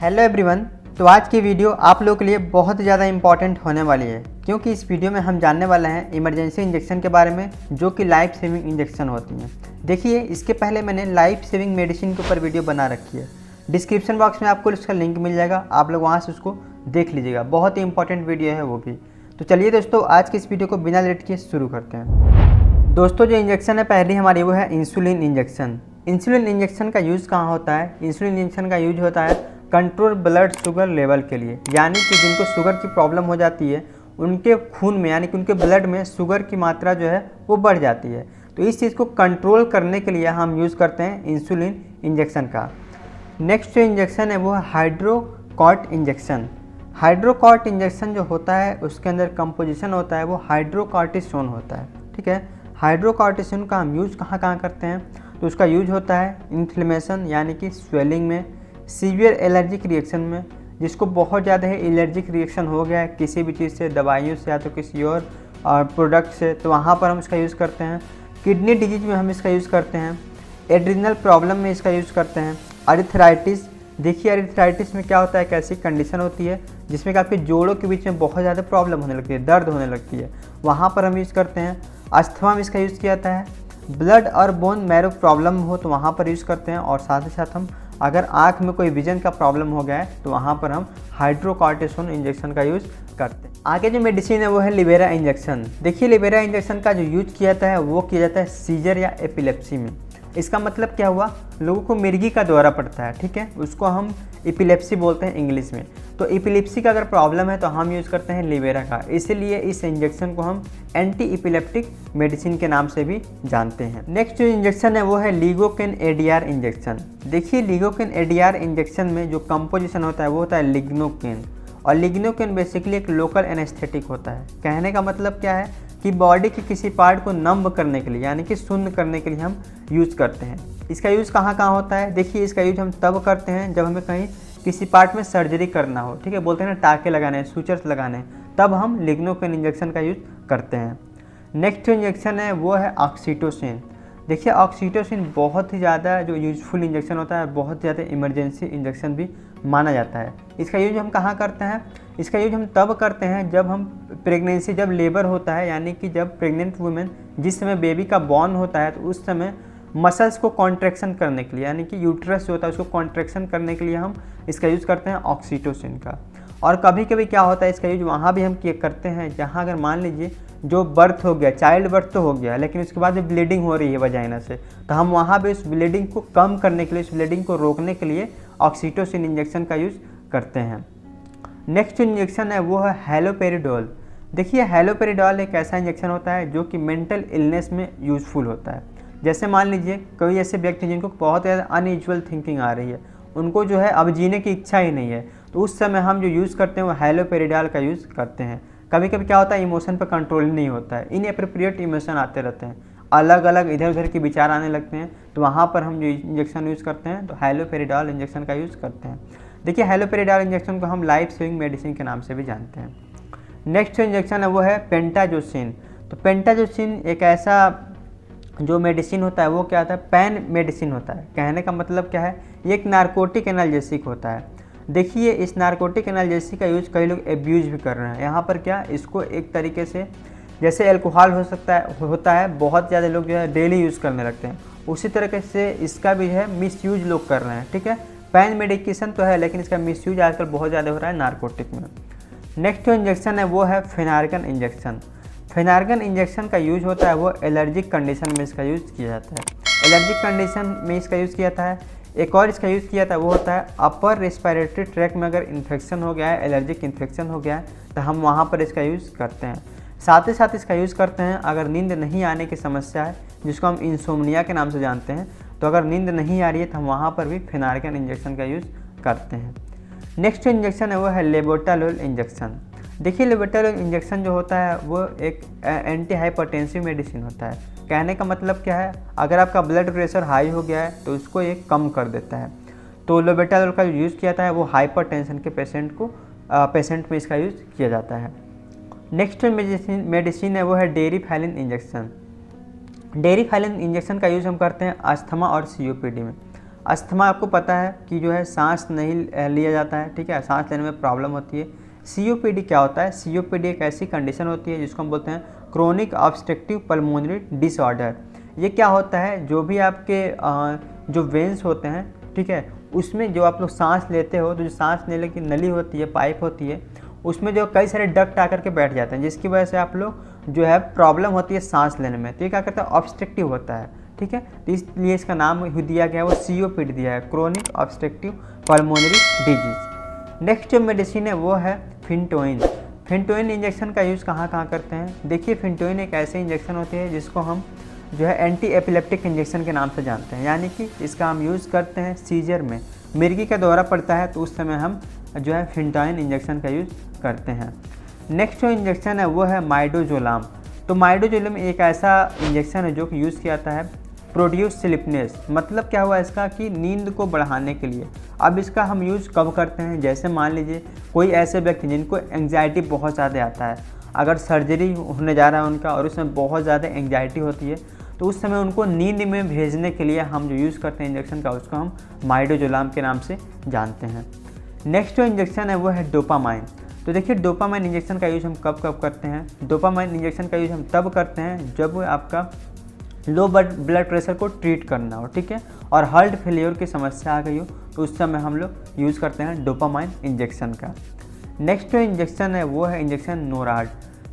Hello everyone. तो आज की वीडियो आप लोगों के लिए बहुत ज़्यादा इंपॉर्टेंट होने वाली है, क्योंकि इस वीडियो में हम जानने वाले हैं इमरजेंसी इंजेक्शन के बारे में, जो कि लाइफ सेविंग इंजेक्शन होती हैं। देखिए, इसके पहले मैंने लाइफ सेविंग मेडिसिन के ऊपर वीडियो बना रखी है। डिस्क्रिप्शन बॉक्स में आपको उसका लिंक मिल जाएगा, आप लोग वहाँ से उसको देख लीजिएगा। बहुत ही इंपॉर्टेंट वीडियो है वो भी। तो चलिए दोस्तों, आज की इस वीडियो को बिना लेट किए शुरू करते हैं। दोस्तों, जो इंजेक्शन है पहली हमारी वो है इंसुलिन इंजेक्शन। इंसुलिन इंजेक्शन का यूज़ कहाँ होता है? इंसुलिन इंजेक्शन का यूज होता है कंट्रोल ब्लड शुगर लेवल के लिए, यानी कि जिनको शुगर की प्रॉब्लम हो जाती है उनके खून में, यानी कि उनके ब्लड में शुगर की मात्रा जो है वो बढ़ जाती है। तो इस चीज़ को कंट्रोल करने के लिए हम यूज़ करते हैं इंसुलिन इंजेक्शन का। नेक्स्ट जो इंजेक्शन है वो है हाइड्रोकॉर्ट इंजेक्शन। हाइड्रोकॉर्ट इंजेक्शन जो होता है उसके अंदर कंपोजिशन होता है वो हाइड्रोकॉर्टिसोन होता है। ठीक है, हाइड्रोकॉर्टिसोन का हम यूज़ कहाँ कहाँ करते हैं? तो उसका यूज होता है इन्फ्लेमेशन, यानी कि स्वेलिंग में, सीवियर एलर्जिक रिएक्शन में, जिसको बहुत ज़्यादा है एलर्जिक रिएक्शन हो गया है किसी भी चीज़ से, दवाइयों से या तो किसी और प्रोडक्ट से, तो वहाँ पर हम इसका यूज़ करते हैं। किडनी डिजीज में हम इसका यूज़ करते हैं। एड्रिनल प्रॉब्लम में इसका यूज़ करते हैं। अरिथराइटिस, देखिए अरिथराइटिस में क्या होता है, एक ऐसी कंडीशन होती है जिसमें कि आपके जोड़ों के बीच में बहुत ज़्यादा प्रॉब्लम होने लगती है, दर्द होने लगती है, वहाँ पर हम यूज़ करते हैं। अस्थमा में इसका यूज़ किया जाता है। ब्लड और बोन मैरो प्रॉब्लम हो तो वहाँ पर यूज़ करते हैं। और साथ ही साथ हम अगर आँख में कोई विजन का प्रॉब्लम हो गया है तो वहाँ पर हम हाइड्रोकॉर्टिसोन इंजेक्शन का यूज़ करते हैं। आगे जो मेडिसिन है वो है लिबेरा इंजेक्शन। देखिए, लिबेरा इंजेक्शन का जो यूज किया जाता है वो किया जाता है सीजर या एपिलेप्सी में। इसका मतलब क्या हुआ? लोगों को मिर्गी का दौरा पड़ता है, ठीक है, उसको हम एपिलेप्सी बोलते हैं इंग्लिश में। तो एपिलेप्सी का अगर प्रॉब्लम है तो हम यूज़ करते हैं लिबेरा का, इसीलिए इस इंजेक्शन को हम एंटी एपिलेप्टिक मेडिसिन के नाम से भी जानते हैं। नेक्स्ट जो इंजेक्शन है वो है लिगोकेन एडीआर इंजेक्शन। देखिए, लिगोकेन एडीआर इंजेक्शन में जो कंपोजिशन होता है वो होता है लिग्नोकेन, और लिग्नोकेन बेसिकली एक लोकल एनेस्थेटिक होता है। कहने का मतलब क्या है कि बॉडी के किसी पार्ट को नम्ब करने के लिए, यानी कि शून्य करने के लिए हम यूज़ करते हैं। इसका यूज़ कहाँ कहाँ होता है? देखिए, इसका यूज हम तब करते हैं जब हमें कहीं किसी पार्ट में सर्जरी करना हो, ठीक है, बोलते हैं ना टाँके लगाने हैं, सूचर्स लगाने हैं, तब हम लिग्नोकेन इंजेक्शन का यूज़ करते हैं। नेक्स्ट जो इंजेक्शन है वो है ऑक्सीटोसिन। देखिए, ऑक्सीटोसिन बहुत ही ज़्यादा जो यूजफुल इंजेक्शन होता है, बहुत ज़्यादा इमरजेंसी इंजेक्शन भी माना जाता है। इसका यूज हम कहाँ करते हैं? इसका यूज हम तब करते हैं जब हम प्रेगनेंसी, जब लेबर होता है, यानी कि जब प्रेग्नेंट वुमेन जिस समय बेबी का बॉर्न होता है तो उस समय मसल्स को कॉन्ट्रैक्शन करने के लिए, यानी कि यूट्रस जो होता है उसको कॉन्ट्रैक्शन करने के लिए हम इसका यूज़ करते हैं ऑक्सीटोसिन का। और कभी कभी क्या होता है, इसका यूज वहाँ भी हम करते हैं जहाँ अगर मान लीजिए जो बर्थ हो गया, चाइल्ड बर्थ तो हो गया, लेकिन उसके बाद ब्लीडिंग हो रही है वजाइना से, तो हम वहाँ भी उस ब्लीडिंग को कम करने के लिए, उस ब्लीडिंग को रोकने के लिए ऑक्सीटोसिन इंजेक्शन का यूज़ करते हैं। नेक्स्ट इंजेक्शन है वो है हेलोपेरिडोल। देखिए, हेलोपेरिडोल एक ऐसा इंजेक्शन होता है जो कि मेंटल इलनेस में यूज़फुल होता है। जैसे मान लीजिए कोई ऐसे व्यक्ति जिनको बहुत ज़्यादा अनयूजुअल थिंकिंग आ रही है, उनको जो है अब जीने की इच्छा ही नहीं है, तो उस समय हम जो यूज़ करते हैं वो हेलोपेरिडोल का यूज़ करते हैं। कभी कभी क्या होता है, इमोशन पर कंट्रोल नहीं होता है, इनएप्रोप्रिएट इमोशन आते रहते हैं, अलग अलग इधर उधर के विचार आने लगते हैं, तो वहाँ पर हम जो इंजेक्शन यूज़ करते हैं तो हेलोपेरिडोल इंजेक्शन का यूज़ करते हैं। देखिए, हेलोपेरिडोल इंजेक्शन को हम लाइफ सेविंग मेडिसिन के नाम से भी जानते हैं। नेक्स्ट जो इंजेक्शन है वो है पेंटाजोसिन। तो पेंटाजोसिन एक ऐसा जो मेडिसिन होता है वो क्या होता है, पैन मेडिसिन होता है। कहने का मतलब क्या है, ये एक नारकोटिक एनाल्जेसिक होता है। देखिए, इस नारकोटिक एनाल्जेसिक का यूज़ कई लोग एब्यूज़ भी कर रहे हैं। यहाँ पर क्या, इसको एक तरीके से जैसे एल्कोहल होता है बहुत ज़्यादा लोग जो है डेली यूज़ करने लगते हैं, उसी तरीके से इसका भी है मिसयूज लोग कर रहे हैं। ठीक है, पैन मेडिकेशन तो है लेकिन इसका मिसयूज आजकल बहुत ज़्यादा हो रहा है नारकोटिक में। नेक्स्ट जो इंजेक्शन है वो है फेनार्गन इंजेक्शन। फेनार्गन इंजेक्शन का यूज होता है वो एलर्जिक कंडीशन में इसका यूज़ किया जाता है। एलर्जिक कंडीशन में इसका यूज़ किया जाता है। एक और इसका यूज़ किया था वो होता है अपर रेस्पिरेटरी ट्रैक में अगर इन्फेक्शन हो गया है, एलर्जिक इन्फेक्शन हो गया है, तो हम वहाँ पर इसका यूज़ करते हैं। साथ ही साथ इसका यूज़ करते हैं अगर नींद नहीं आने की समस्या है, जिसको हम इंसोम्निया के नाम से जानते हैं, तो अगर नींद नहीं आ रही है तो हम वहाँ पर भी फेनार्गन इंजेक्शन का यूज़ करते हैं। नेक्स्ट इंजेक्शन है वो है लेबोटालोल इंजेक्शन। देखिए, लेबोटालोल इंजेक्शन जो होता है वो एक एंटी हाइपरटेंसिव मेडिसिन होता है। कहने का मतलब क्या है, अगर आपका ब्लड प्रेशर हाई हो गया है तो उसको ये कम कर देता है। तो लेबोटालोल का यूज़ किया जाता है वो हाइपरटेंशन के पेशेंट में इसका यूज़ किया जाता है। नेक्स्ट मेडिसिन है वो है डेरिफाइलिन इंजेक्शन। डेरिफाइलिन इंजेक्शन का यूज़ हम करते हैं अस्थमा और COPD में। अस्थमा आपको पता है कि जो है सांस नहीं लिया जाता है, ठीक है, सांस लेने में प्रॉब्लम होती है। COPD क्या होता है? COPD एक ऐसी कंडीशन होती है जिसको हम बोलते हैं क्रोनिक ऑब्स्ट्रक्टिव पल्मोनरी डिसऑर्डर। ये क्या होता है, जो भी आपके जो वेंस होते हैं, ठीक है, उसमें जो आप लोग सांस लेते हो तो जो सांस लेने की नली होती है, पाइप होती है, उसमें जो कई सारे डक्ट आकर के बैठ जाते हैं, जिसकी वजह से आप लोग जो है प्रॉब्लम होती है सांस लेने में, तो ये क्या करता है, ऑब्स्ट्रक्टिव होता है, ठीक है। तो इसलिए इसका नाम दिया गया है वो COPD दिया है, chronic obstructive pulmonary disease. Next जो मेडिसिन है वो है फिनटोइन। फिनटोइन इंजेक्शन का यूज़ कहाँ कहाँ करते हैं? देखिए, फिनटोइन एक ऐसे इंजेक्शन होती है जिसको हम जो है एंटी एपिलेप्टिक इंजेक्शन के नाम से जानते हैं, यानी कि इसका हम यूज़ करते हैं सीजर में, मिर्गी का दौरा पड़ता है तो उस समय हम जो है फिनटोइन इंजेक्शन का यूज़ करते हैं। नेक्स्ट जो इंजेक्शन है वो है माइडोजोलाम। तो माइडोजोलाम एक ऐसा इंजेक्शन है जो कि यूज़ किया जाता है प्रोड्यूस स्लीपनेस। मतलब क्या हुआ इसका कि नींद को बढ़ाने के लिए। अब इसका हम यूज़ कब करते हैं? जैसे मान लीजिए कोई ऐसे व्यक्ति जिनको एंग्जाइटी बहुत ज़्यादा आता है, अगर सर्जरी होने जा रहा है उनका और उसमें बहुत ज़्यादा एंग्जाइटी होती है, तो उस समय उनको नींद में भेजने के लिए हम जो यूज़ करते हैं इंजेक्शन का, उसको हम माइडोजोलाम के नाम से जानते हैं। नेक्स्ट जो इंजेक्शन है वो है डोपामाइन। तो देखिए, डोपामाइन इंजेक्शन का यूज़ हम कब कब करते हैं? डोपामाइन इंजेक्शन का यूज़ हम तब करते हैं जब आपका लो ब्लड प्रेशर को ट्रीट करना हो, ठीक है, और हार्ट फेलियर की समस्या आ गई हो, तो उस समय हम लोग यूज़ करते हैं डोपामाइन इंजेक्शन का। नेक्स्ट जो इंजेक्शन है वो है इंजेक्शन नोराड।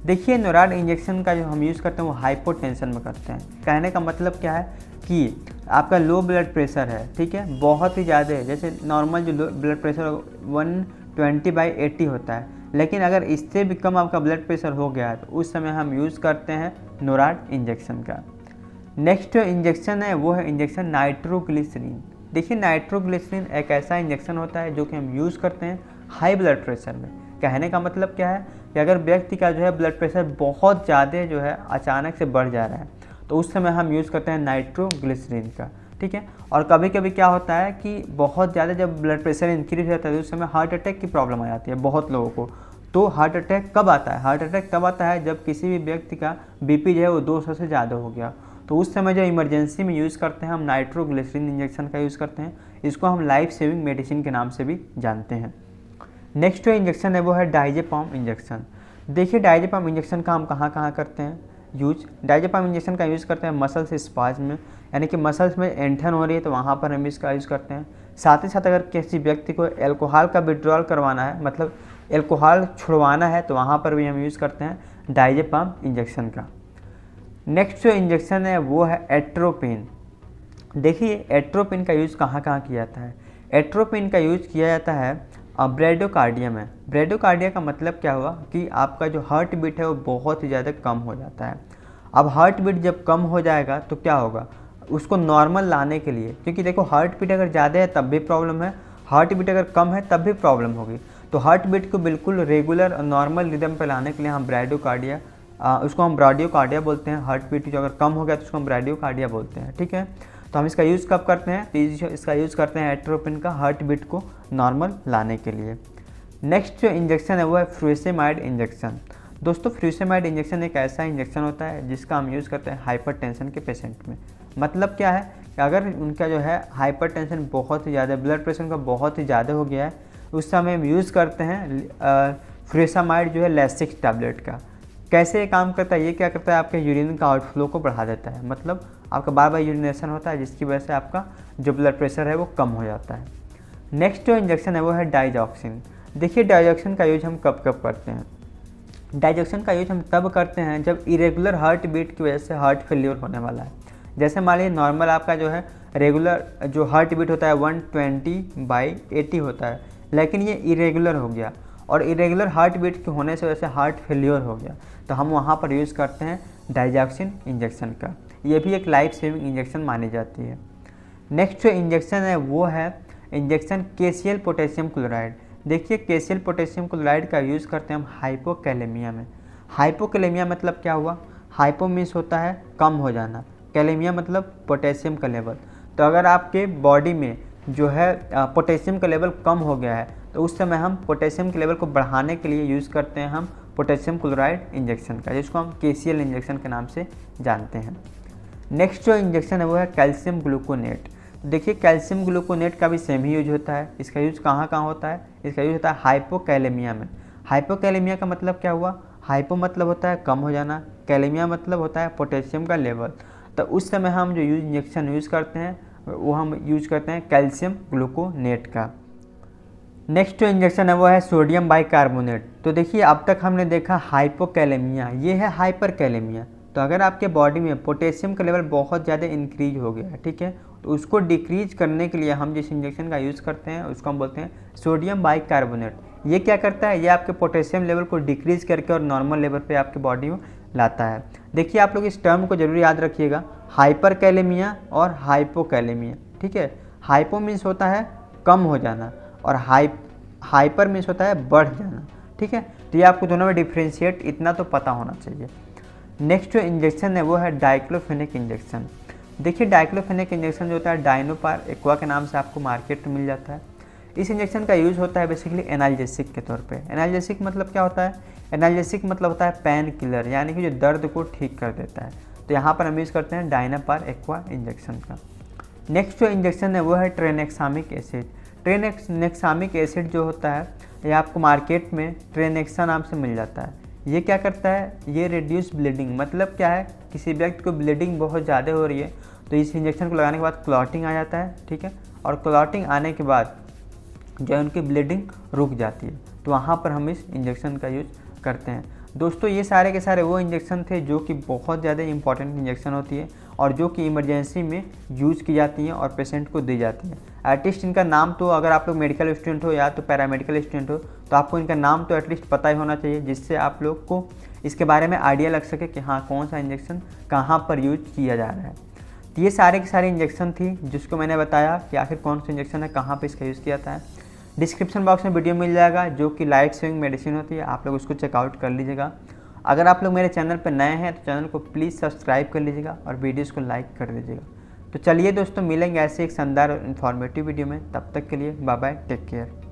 देखिए, नोराड इंजेक्शन का जो हम यूज़ करते हैं वो हाइपोटेंशन में करते हैं। कहने का मतलब क्या है कि आपका लो ब्लड प्रेशर है, ठीक है, बहुत ही ज़्यादा है, जैसे नॉर्मल जो ब्लड प्रेशर 120/80 होता है, लेकिन अगर इससे भी कम आपका ब्लड प्रेशर हो गया है तो उस समय हम यूज़ करते हैं नोराड इंजेक्शन का। नेक्स्ट जो इंजेक्शन है वो है इंजेक्शन नाइट्रोग्लिसरीन। देखिए, नाइट्रोग्लिसरीन एक ऐसा इंजेक्शन होता है जो कि हम यूज़ करते हैं हाई ब्लड प्रेशर में। कहने का मतलब क्या है कि अगर व्यक्ति का जो है ब्लड प्रेशर बहुत ज़्यादा जो है अचानक से बढ़ जा रहा है, तो उस समय हम यूज़ करते हैं नाइट्रोग्लिसरीन का, ठीक है। और कभी कभी क्या होता है कि बहुत ज़्यादा जब ब्लड प्रेशर इंक्रीज होता है तो उस समय हार्ट अटैक की प्रॉब्लम आ जाती है बहुत लोगों को। तो हार्ट अटैक कब आता है? हार्ट अटैक तब आता है जब किसी भी व्यक्ति का BP जो है वो 200 से ज़्यादा हो गया, तो उस समय जो इमरजेंसी में यूज़ करते हैं हम नाइट्रोग्लिसरीन इंजेक्शन का यूज़ करते हैं। इसको हम लाइफ सेविंग मेडिसिन के नाम से भी जानते हैं। नेक्स्ट जो इंजेक्शन है वो है डायजेपाम इंजेक्शन। देखिए, डायजेपाम इंजेक्शन का हम कहाँ कहाँ करते हैं यूज? डायजेपाम इंजेक्शन का यूज़ करते हैं मसल्स स्पाज में, यानी कि मसल्स में ऐंठन हो रही है तो वहाँ पर हम इसका यूज़ करते हैं। साथ ही साथ अगर किसी व्यक्ति को एल्कोहल का विड्रॉल करवाना है, मतलब एल्कोहल छुड़वाना है, तो वहाँ पर भी हम यूज़ करते हैं डायजेपाम इंजेक्शन का। नेक्स्ट जो इंजेक्शन है वो है एट्रोपिन। देखिए, एट्रोपिन का यूज़ कहाँ कहाँ किया जाता है? एट्रोपिन का यूज़ किया जाता है ब्रेडोकार्डिया में। ब्रेडोकार्डिया का मतलब क्या हुआ कि आपका जो हार्ट बीट है वो बहुत ही ज़्यादा कम हो जाता है। अब हार्ट बीट जब कम हो जाएगा तो क्या होगा, उसको नॉर्मल लाने के लिए, क्योंकि देखो हार्ट बीट अगर ज़्यादा है तब भी प्रॉब्लम है, हार्ट बीट अगर कम है तब भी प्रॉब्लम होगी। तो हार्ट बीट को बिल्कुल रेगुलर नॉर्मल रिदम पर लाने के लिए हम ब्रेडोकार्डिया, उसको हम ब्राडियोकार्डिया बोलते हैं। हार्ट बीट जो अगर कम हो गया तो उसको हम ब्राडियोकार्डिया बोलते हैं, ठीक है। तो हम इसका यूज़ कब करते हैं? तो इसका यूज़ करते हैं एट्रोपिन का हार्ट बीट को नॉर्मल लाने के लिए। नेक्स्ट जो इंजेक्शन है वो है फ्यूसेमाइड इंजेक्शन। दोस्तों, फ्यूसेमाइड इंजेक्शन एक ऐसा इंजेक्शन होता है जिसका हम यूज़ करते हैं हाइपरटेंशन के पेशेंट में। मतलब क्या है कि अगर उनका जो है हाइपरटेंशन बहुत ही ज़्यादा, ब्लड प्रेशर का बहुत ही ज़्यादा हो गया है, उस समय हम यूज़ करते हैं फ्यूसेमाइड जो है लैसिक्स टैबलेट का। कैसे ये काम करता है? ये क्या करता है, आपके यूरिन का आउटफ्लो को बढ़ा देता है, मतलब आपका बार बार यूरिनेशन होता है जिसकी वजह से आपका जो ब्लड प्रेशर है वो कम हो जाता है। नेक्स्ट जो इंजेक्शन है वो है डाइजॉक्सिन। देखिए, डाइजॉक्सिन का यूज हम कब कब करते हैं? डाइजॉक्सिन का यूज हम तब करते हैं जब इरेगुलर हार्ट बीट की वजह से हार्ट फेल्योर होने वाला है। जैसे मान लीजिए नॉर्मल आपका जो है रेगुलर जो हार्ट बीट होता है 120/80 होता है, लेकिन ये इरेगुलर हो गया और इरेगुलर हार्ट बीट के होने से वजह से हार्ट फेल्योर हो गया, तो हम वहाँ पर यूज़ करते हैं डाइजॉक्सिन इंजेक्शन का। ये भी एक लाइफ सेविंग इंजेक्शन मानी जाती है। नेक्स्ट जो इंजेक्शन है वो है इंजेक्शन केसीएल पोटेशियम क्लोराइड। देखिए, केसीएल पोटेशियम क्लोराइड का यूज़ करते हैं हम हाइपोकैलेमिया में। हाइपोकैलेमिया मतलब क्या हुआ? हाइपो मीन्स होता है कम हो जाना, कैलेमिया मतलब पोटेशियम का लेवल। तो अगर आपके बॉडी में जो है पोटेशियम का लेवल कम हो गया है तो उस समय हम पोटेशियम के लेवल को बढ़ाने के लिए यूज़ करते हैं हम पोटेशियम क्लोराइड इंजेक्शन का, जिसको हम केसीएल इंजेक्शन के नाम से जानते हैं। नेक्स्ट जो इंजेक्शन है वो है कैल्शियम ग्लूकोनेट। देखिए कैल्शियम ग्लूकोनेट का भी सेम ही यूज होता है। इसका यूज कहाँ कहाँ होता है? इसका यूज होता है हाइपोकैलेमिया में। हाइपोकैलेमिया का मतलब क्या हुआ? हाइपो मतलब होता है कम हो जाना, कैलेमिया मतलब होता है पोटेशियम का लेवल। तो उस समय हम जो इंजेक्शन यूज़ करते हैं वो हम यूज करते हैं कैल्शियम ग्लूकोनेट का। नेक्स्ट जो इंजेक्शन है वो है सोडियम बाइकार्बोनेट। तो देखिए अब तक हमने देखा हाइपोकैलेमिया, ये है हाइपरकैलेमिया। तो अगर आपके बॉडी में पोटेशियम का लेवल बहुत ज़्यादा इंक्रीज हो गया है, ठीक है, तो उसको डिक्रीज करने के लिए हम जिस इंजेक्शन का यूज़ करते हैं उसको हम बोलते हैं सोडियम बाइकार्बोनेट। ये क्या करता है? ये आपके पोटेशियम लेवल को डिक्रीज करके और नॉर्मल लेवल पे आपके बॉडी में लाता है। देखिए आप लोग इस टर्म को जरूर याद रखिएगा, हाइपरकैलेमिया और हाइपोकैलेमिया, ठीक है। हाइपो मीन्स होता है कम हो जाना और हाइपर मीन्स होता है बढ़ जाना, ठीक है। तो ये आपको दोनों में डिफ्रेंशिएट इतना तो पता होना चाहिए। नेक्स्ट जो इंजेक्शन है वो है डाइक्लोफेनेक इंजेक्शन। देखिए डाइक्लोफेनेक इंजेक्शन जो होता है डायनोपार एक्वा के नाम से आपको मार्केट में मिल जाता है। इस इंजेक्शन का यूज़ होता है बेसिकली एनाल्जेसिक के तौर पे। एनाल्जेसिक मतलब क्या होता है? एनाल्जेसिक मतलब होता है पेन किलर, यानी कि जो दर्द को ठीक कर देता है। तो यहाँ पर हम यूज़ करते हैं डायनापार एक्वा इंजेक्शन का। नेक्स्ट जो इंजेक्शन है वो है ट्रेनेक्सामिक एसिड। ट्रेनेक्सामिक एसिड जो होता है ये आपको मार्केट में ट्रेनेक्सा नाम से मिल जाता है। ये क्या करता है? ये रिड्यूस ब्लीडिंग, मतलब क्या है, किसी व्यक्ति को ब्लीडिंग बहुत ज़्यादा हो रही है तो इस इंजेक्शन को लगाने के बाद क्लॉटिंग आ जाता है, ठीक है, और क्लॉटिंग आने के बाद जो है उनकी ब्लीडिंग रुक जाती है। तो वहाँ पर हम इस इंजेक्शन का यूज करते हैं। दोस्तों ये सारे के सारे वो इंजेक्शन थे जो कि बहुत ज़्यादा इंपॉर्टेंट इंजेक्शन होती है और जो कि इमरजेंसी में यूज़ की जाती हैं और पेशेंट को दी जाती हैं। एटलीस्ट इनका नाम तो, अगर आप लोग मेडिकल स्टूडेंट हो या तो पैरामेडिकल स्टूडेंट हो, तो आपको इनका नाम तो एटलीस्ट पता ही होना चाहिए, जिससे आप लोग को इसके बारे में आइडिया लग सके कि हाँ कौन सा इंजेक्शन कहाँ पर यूज किया जा रहा है। तो ये सारे के सारे इंजेक्शन थी जिसको मैंने बताया कि आखिर कौन सा इंजेक्शन है, कहाँ पर इसका यूज़ किया जाता है। डिस्क्रिप्शन बॉक्स में वीडियो मिल जाएगा जो कि लाइफ सेविंग मेडिसिन होती है, आप लोग उसको चेकआउट कर लीजिएगा। अगर आप लोग मेरे चैनल पर नए हैं तो चैनल को प्लीज़ सब्सक्राइब कर लीजिएगा और वीडियोस को लाइक कर दीजिएगा। तो चलिए दोस्तों मिलेंगे ऐसे एक शानदार और इन्फॉर्मेटिव वीडियो में, तब तक के लिए बाय बाय, टेक केयर।